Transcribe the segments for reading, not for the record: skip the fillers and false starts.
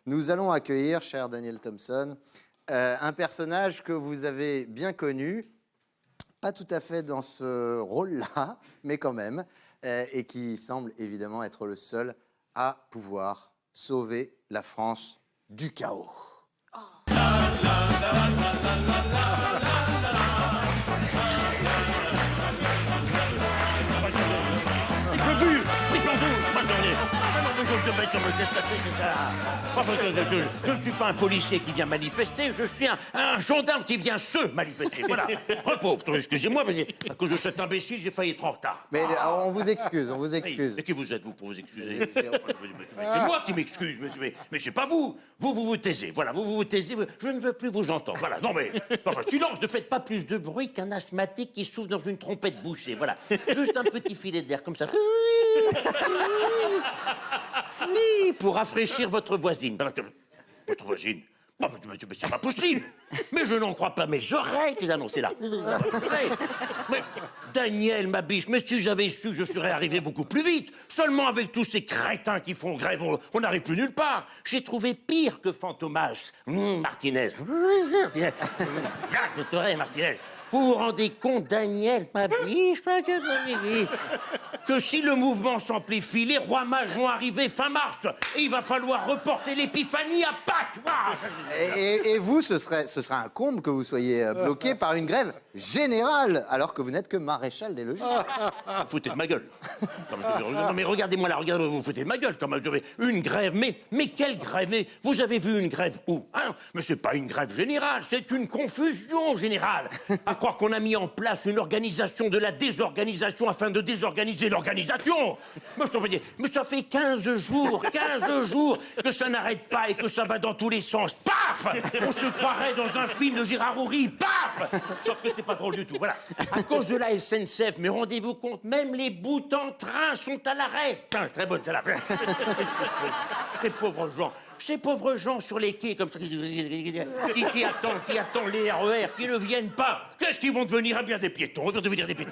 nous allons accueillir, cher Daniel Thompson, un personnage que vous avez bien connu, pas tout à fait dans ce rôle-là, mais quand même, et qui semble évidemment être le seul à pouvoir sauver la France du chaos. Je ne suis pas un policier qui vient manifester, je suis un gendarme qui vient se manifester. Voilà. Repos. Excusez-moi, mais à cause de cet imbécile, j'ai failli être en retard. Mais on vous excuse, on vous excuse. Mais qui vous êtes, vous, pour vous excuser? C'est moi qui m'excuse, mais c'est pas vous. Vous vous taisez. Voilà, vous vous taisez. Je ne veux plus vous entendre. Voilà. Non, mais enfin, silence, ne faites pas plus de bruit qu'un asthmatique qui souffle dans une trompette bouchée. Voilà. Juste un petit filet d'air comme ça. Oui, pour rafraîchir votre voisine. Votre voisine? Oh, mais c'est pas possible. Mais je n'en crois pas mes oreilles qu'ils annonçaient là. Mais Daniel, ma biche, mais si j'avais su, je serais arrivé beaucoup plus vite. Seulement avec tous ces crétins qui font grève, on n'arrive plus nulle part. J'ai trouvé pire que Fantomas. Martinez. Martinez. Vous vous rendez compte, Daniel, ma biche, que si le mouvement s'amplifie, les rois mages vont arriver fin mars et il va falloir reporter l'épiphanie à Pâques. Et vous, ce serait un comble que vous soyez bloqué par une grève générale, alors que vous n'êtes que maréchal des logis. Vous foutez de ma gueule. Non, mais regardez-moi là, regardez, vous foutez de ma gueule. Comme une grève, mais quelle grève? Mais vous avez vu une grève où, hein? Mais c'est pas une grève générale, c'est une confusion générale. À croire qu'on a mis en place une organisation de la désorganisation afin de désorganiser l'organisation. Mais ça fait 15 jours que ça n'arrête pas et que ça va dans tous les sens. Paf! On se croirait dans un film de Gérard Houry. Paf! Sauf que c'est pas drôle du tout, voilà. À cause de la SNCF, mais rendez-vous compte, même les bouts en train sont à l'arrêt. Très bonne celle-là. Ces pauvres gens sur les quais comme ça, qui attendent les RER, qui ne viennent pas. Qu'est-ce qu'ils vont devenir? Eh bien, des piétons. Ils vont devenir des piétons.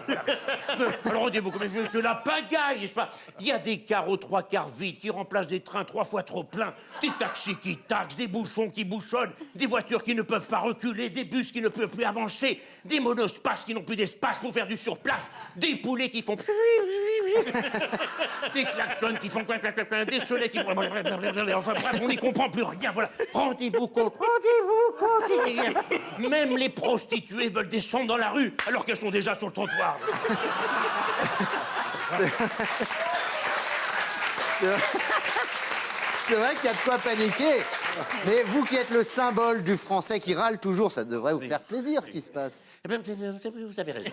Alors, rendez-vous, comme monsieur, la pagaille, n'est-ce pas? Il y a des cars aux 3 quarts vides qui remplacent des trains 3 fois trop pleins, des taxis qui taxent, des bouchons qui bouchonnent, des voitures qui ne peuvent pas reculer, des bus qui ne peuvent plus avancer, des monospaces qui n'ont plus d'espace pour faire du surplace, des poulets qui font... des klaxons qui font... des soleils qui font... Enfin, bref, on n'y comprend plus rien, voilà. Rendez-vous compte. Même les prostituées veulent descendre dans la rue alors qu'elles sont déjà sur le trottoir. C'est vrai qu'il y a de quoi paniquer. Mais vous qui êtes le symbole du français qui râle toujours, ça devrait vous faire plaisir, ce qui se passe. Eh bien, vous avez raison.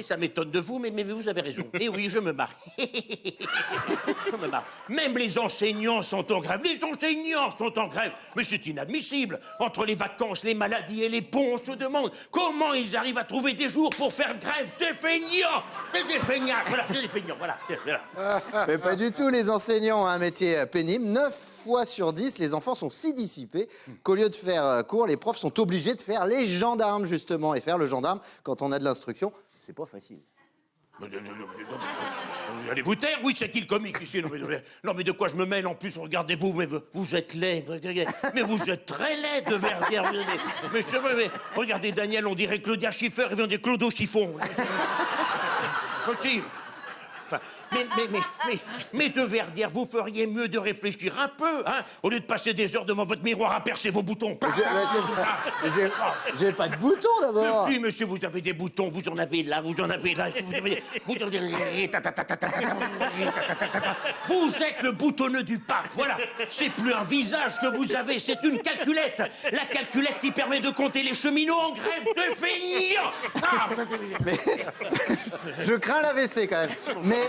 Ça m'étonne de vous, mais vous avez raison. Et oui, je me marre. Je me marre. Même les enseignants sont en grève. Les enseignants sont en grève. Mais c'est inadmissible. Entre les vacances, les maladies et les ponts, on se demande comment ils arrivent à trouver des jours pour faire grève. C'est feignant. C'est des feignants. Voilà, c'est des feignants. Voilà. Mais pas du tout, les enseignants ont un métier pénible. 9 fois sur 10, les enfants sont si dissipés qu'au lieu de faire cours, les profs sont obligés de faire les gendarmes, justement. Et faire le gendarme, quand on a de l'instruction, c'est pas facile. Allez vous taire, oui, c'est qui le comique ici? Non, mais de quoi je me mêle en plus? Regardez-vous, mais vous êtes laid. Mais vous êtes très laid de Verdière. Mais c'est vrai, mais regardez Daniel, on dirait Claudia Schiffer, et on dirait Clodo Chiffon. Possible. Mais de Verdière, vous feriez mieux de réfléchir un peu, hein, au lieu de passer des heures devant votre miroir à percer vos boutons. J'ai pas de boutons, d'abord. Si, monsieur, vous avez des boutons, vous en avez là. Vous êtes le boutonneux du parc, voilà. C'est plus un visage que vous avez, c'est une calculette. La calculette qui permet de compter les cheminots en grève de feignants. Mais je crains l'AVC, quand même. Mais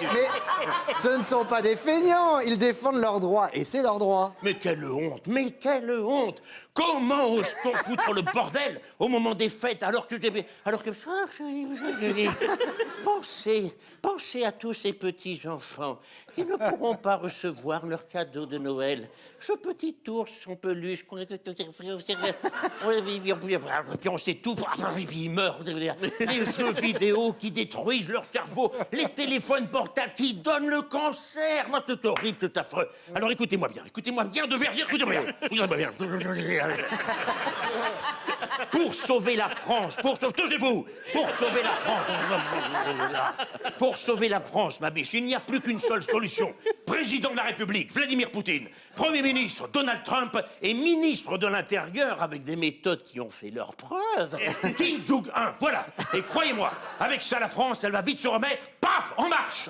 ce ne sont pas des feignants, ils défendent leurs droits, et c'est leur droit. Mais quelle honte! Comment ose-t-on foutre le bordel au moment des fêtes alors que... Pensez à tous ces petits-enfants qui ne pourront pas recevoir leur cadeau de Noël. Ce petit ours en peluche, puis on sait tout, puis il meurt. Les jeux vidéo qui détruisent leur cerveau, les téléphones portables qui qui donne le cancer. Moi, c'est horrible, c'est affreux. Alors écoutez-moi bien de verdir, écoutez-moi bien. Pour sauver la France, taisez-vous, pour sauver la France, ma biche, il n'y a plus qu'une seule solution. Président de la République, Vladimir Poutine, Premier ministre, Donald Trump, et ministre de l'Intérieur, avec des méthodes qui ont fait leurs preuves, Kim Jong-un, voilà. Et croyez-moi, avec ça, la France, elle va vite se remettre, paf, en marche.